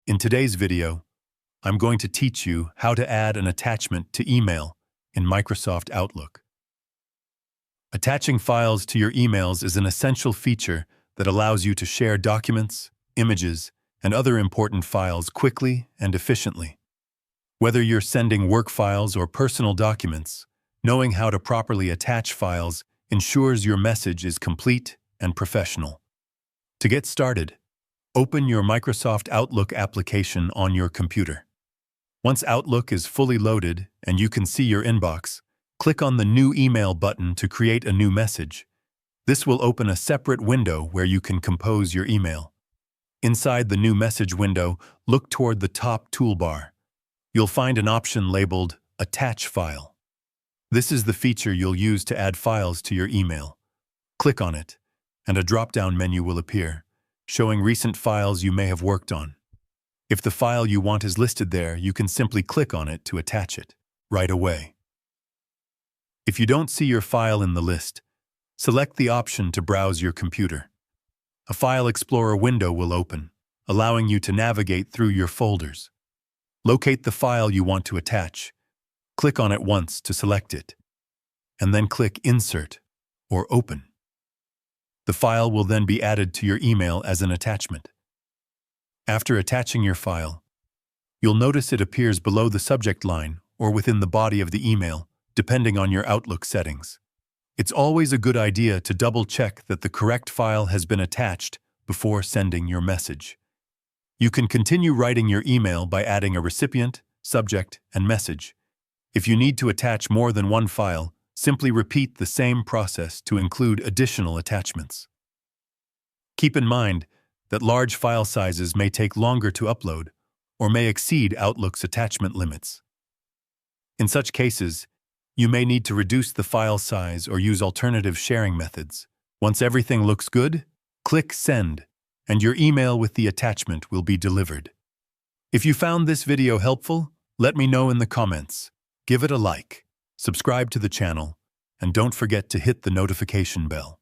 In today's video, I'm going to teach you how to add an attachment to email in Microsoft Outlook. Attaching files to your emails is an essential feature that allows you to share documents, images, and other important files quickly and efficiently. Whether you're sending work files or personal documents, knowing how to properly attach files ensures your message is complete and professional. To get started, open your Microsoft Outlook application on your computer. Once Outlook is fully loaded and you can see your inbox, click on the New Email button to create a new message. This will open a separate window where you can compose your email. Inside the new message window, look toward the top toolbar. You'll find an option labeled Attach File. This is the feature you'll use to add files to your email. Click on it, and a drop-down menu will appear, showing recent files you may have worked on. If the file you want is listed there, you can simply click on it to attach it right away. If you don't see your file in the list, select the option to browse your computer. A File Explorer window will open, allowing you to navigate through your folders. Locate the file you want to attach. Click on it once to select it, and then click Insert or Open. The file will then be added to your email as an attachment. After attaching your file, you'll notice it appears below the subject line or within the body of the email, depending on your Outlook settings. It's always a good idea to double-check that the correct file has been attached before sending your message. You can continue writing your email by adding a recipient, subject, and message. If you need to attach more than one file, simply repeat the same process to include additional attachments. Keep in mind that large file sizes may take longer to upload or may exceed Outlook's attachment limits. In such cases, you may need to reduce the file size or use alternative sharing methods. Once everything looks good, click Send, and your email with the attachment will be delivered. If you found this video helpful, let me know in the comments. Give it a like, subscribe to the channel, and don't forget to hit the notification bell.